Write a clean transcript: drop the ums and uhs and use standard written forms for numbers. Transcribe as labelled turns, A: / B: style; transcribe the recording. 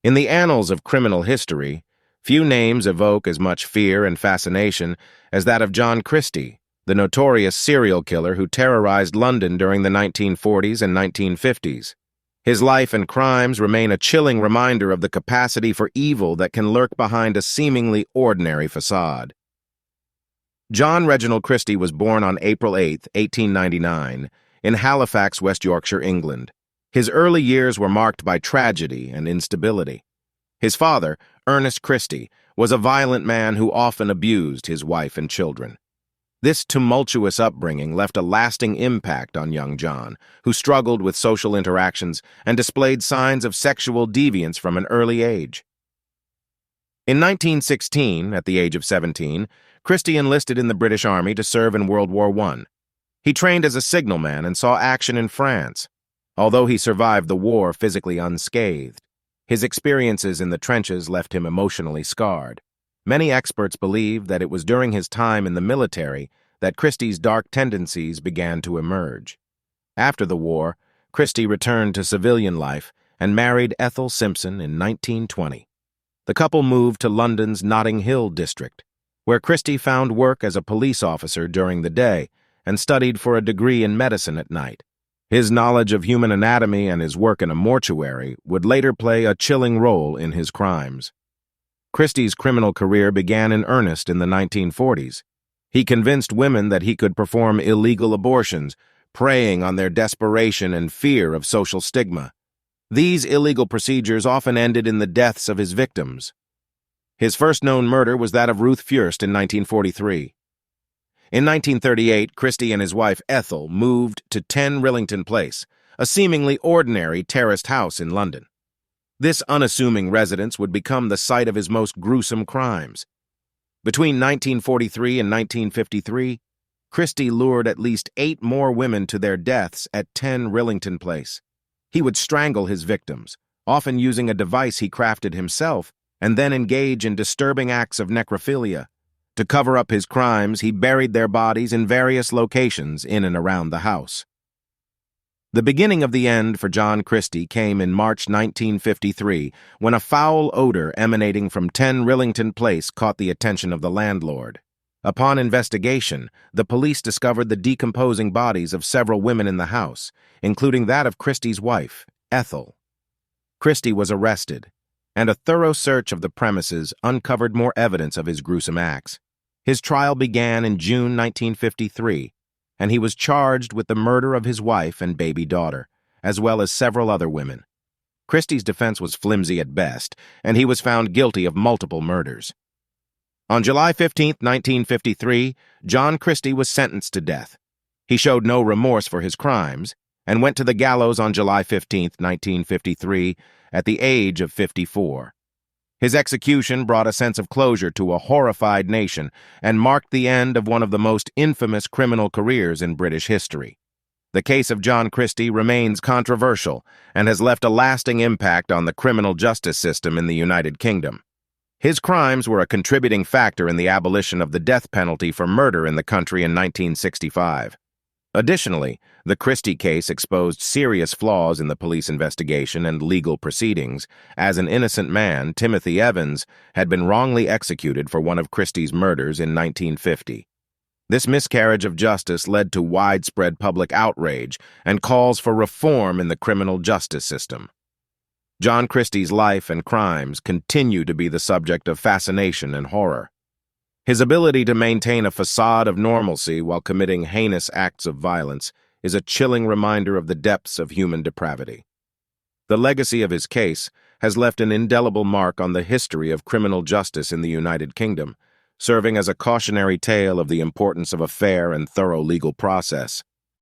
A: In the annals of criminal history, few names evoke as much fear and fascination as that of John Christie, the notorious serial killer who terrorized London during the 1940s and 1950s. His life and crimes remain a chilling reminder of the capacity for evil that can lurk behind a seemingly ordinary facade. John Reginald Christie was born on April 8, 1899, in Halifax, West Yorkshire, England. His early years were marked by tragedy and instability. His father, Ernest Christie, was a violent man who often abused his wife and children. This tumultuous upbringing left a lasting impact on young John, who struggled with social interactions and displayed signs of sexual deviance from an early age. In 1916, at the age of 17, Christie enlisted in the British Army to serve in World War I. He trained as a signalman and saw action in France. Although he survived the war physically unscathed, his experiences in the trenches left him emotionally scarred. Many experts believe that it was during his time in the military that Christie's dark tendencies began to emerge. After the war, Christie returned to civilian life and married Ethel Simpson in 1920. The couple moved to London's Notting Hill district, where Christie found work as a police officer during the day and studied for a degree in medicine at night. His knowledge of human anatomy and his work in a mortuary would later play a chilling role in his crimes. Christie's criminal career began in earnest in the 1940s. He convinced women that he could perform illegal abortions, preying on their desperation and fear of social stigma. These illegal procedures often ended in the deaths of his victims. His first known murder was that of Ruth Furst in 1943. In 1938, Christie and his wife Ethel moved to 10 Rillington Place, a seemingly ordinary terraced house in London. This unassuming residence would become the site of his most gruesome crimes. Between 1943 and 1953, Christie lured at least 8 more women to their deaths at 10 Rillington Place. He would strangle his victims, often using a device he crafted himself, and then engage in disturbing acts of necrophilia. To cover up his crimes, he buried their bodies in various locations in and around the house. The beginning of the end for John Christie came in March 1953, when a foul odor emanating from 10 Rillington Place caught the attention of the landlord. Upon investigation, the police discovered the decomposing bodies of several women in the house, including that of Christie's wife, Ethel. Christie was arrested, and a thorough search of the premises uncovered more evidence of his gruesome acts. His trial began in June 1953, and he was charged with the murder of his wife and baby daughter, as well as several other women. Christie's defense was flimsy at best, and he was found guilty of multiple murders. On July 15, 1953, John Christie was sentenced to death. He showed no remorse for his crimes and went to the gallows on July 15, 1953, at the age of 54. His execution brought a sense of closure to a horrified nation and marked the end of one of the most infamous criminal careers in British history. The case of John Christie remains controversial and has left a lasting impact on the criminal justice system in the United Kingdom. His crimes were a contributing factor in the abolition of the death penalty for murder in the country in 1965. Additionally, the Christie case exposed serious flaws in the police investigation and legal proceedings, as an innocent man, Timothy Evans, had been wrongly executed for one of Christie's murders in 1950. This miscarriage of justice led to widespread public outrage and calls for reform in the criminal justice system. John Christie's life and crimes continue to be the subject of fascination and horror. His ability to maintain a facade of normalcy while committing heinous acts of violence is a chilling reminder of the depths of human depravity. The legacy of his case has left an indelible mark on the history of criminal justice in the United Kingdom, serving as a cautionary tale of the importance of a fair and thorough legal process.